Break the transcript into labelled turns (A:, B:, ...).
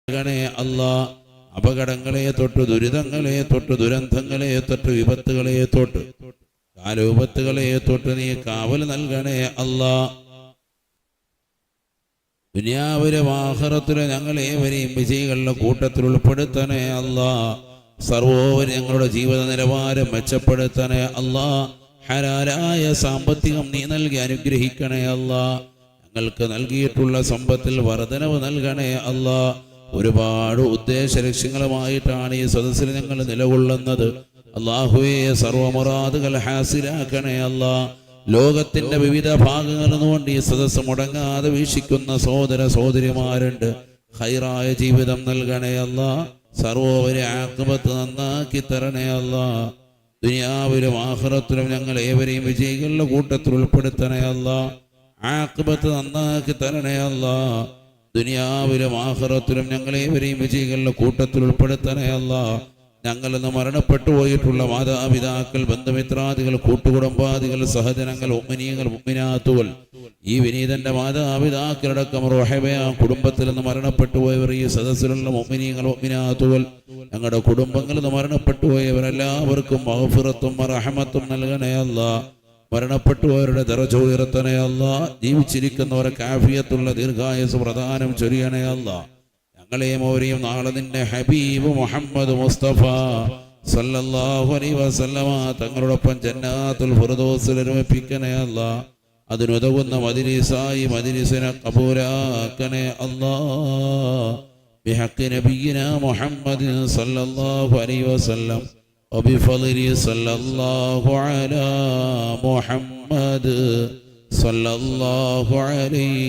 A: നൽകണേ അല്ലാ. അപകടങ്ങളെ തൊട്ട്, ദുരിതങ്ങളെ തൊട്ട്, ദുരന്തങ്ങളെ തൊട്ട്, വിപത്തുകളെ തൊട്ട്, കാലവിപത്തുകളെ തൊട്ട് നീ കാവൽ നൽകണേ അല്ലാ. ദുനിയാവിലും ആഖിറത്തിലും ഞങ്ങളേവരെയും വിജയികളുടെ കൂട്ടത്തിൽ ഉൾപ്പെടുത്തണേ അല്ലാ. സർവോപരി ഞങ്ങളുടെ ജീവിത നിലവാരം മെച്ചപ്പെടുത്തണേ അല്ലാ. ഹലാലായ സാമ്പത്തികം നീ നൽകി അനുഗ്രഹിക്കണേ അല്ലാ. ഞങ്ങൾക്ക് നൽകിയിട്ടുള്ള സമ്പത്തിൽ വർധനവ് നൽകണേ അല്ലാ. ഒരുപാട് ഉദ്ദേശ ലക്ഷ്യങ്ങളുമായിട്ടാണ് ഈ സദസ്സിൽ ഞങ്ങൾ നിലകൊള്ളുന്നത്. അല്ലാഹുവേ, സർവ്വമുറാദുകൾ ഹാസിലാക്കണേ അല്ലാ. ലോകത്തിന്റെ വിവിധ ഭാഗങ്ങളിൽ നിന്നുകൊണ്ട് ഈ സദസ്സ് മുടങ്ങാതെ വീക്ഷിക്കുന്ന സഹോദര സഹോദരിമാരുണ്ട്. ഖൈറായ ജീവിതം നൽകണേ അല്ലാ. സർവോപരി ആഖിബത്ത് നന്നാക്കി തരണേ അല്ലാ. ദുനിയാവിലും ആഖിറത്തിലും ഞങ്ങൾ ഏവരെയും വിജയികളുടെ കൂട്ടത്തിൽ ഉൾപ്പെടുത്തണേ അല്ലാ. ആഖിബത്ത് നന്നാക്കി തരണേ അല്ലാ. ദുനിയാവിലും ആഖിറത്തിലും ഞങ്ങളേവരെയും വിജയികളുടെ കൂട്ടത്തിൽ ഉൾപ്പെടുത്തണേ അല്ലാ. ഞങ്ങളിന്ന് മരണപ്പെട്ടു പോയിട്ടുള്ള മാതാപിതാക്കൾ, ബന്ധുമിത്രാദികൾ, കൂട്ടുകുടുംബാദികൾ, സഹജനങ്ങൾ, ഉമ്മനീങ്ങൾ, മുഅ്മിനാത്തുകൾ, ഈ വിനീതന്റെ മാതാപിതാക്കളടക്കം റഹബയ കുടുംബത്തിൽ നിന്ന് മരണപ്പെട്ടു പോയവർ, ഈ സദസ്സിലുള്ള മുഅ്മിനീങ്ങൾ, മുഅ്മിനാത്തുകൾ, ഞങ്ങളുടെ കുടുംബങ്ങളിൽ നിന്ന് മരണപ്പെട്ടു പോയവരെല്ലാവർക്കും മഗ്ഫിറത്തും റഹ്മത്തും നൽകണേ അല്ലാ. മരണപ്പെട്ടുപോയവരുടെ ദറജ ഉയർത്തണേ അല്ലാ. ജീവിച്ചിരിക്കുന്നവർക്ക് ആഫിയത്തുള്ള ദീർഘായുസ് പ്രദാനം ചൊരിയണേ അല്ലാ. ഞങ്ങളെയും അവരെയും നാളെ നിന്റെ ഹബീബ് മുഹമ്മദ് മുസ്തഫ സല്ലല്ലാഹു അലൈഹി വസല്ലമ തങ്ങളോടൊപ്പം ജന്നാത്തുൽ ഫിർദൗസിൽ ഒരുമിപ്പിക്കണേ അല്ലാ. അതിനുതകുന്ന മജ്ലിസായി മജ്ലിസിനെ ഖബൂലാക്കണേ അല്ലാ. ബിഹഖി നബിയിന മുഹമ്മദ് സല്ലല്ലാഹു അലൈഹി വസല്ലം വബിഫളിഹി സല്ലല്ലാഹു അലാ മുഹമ്മദ് സല്ലല്ലാഹു അലൈഹി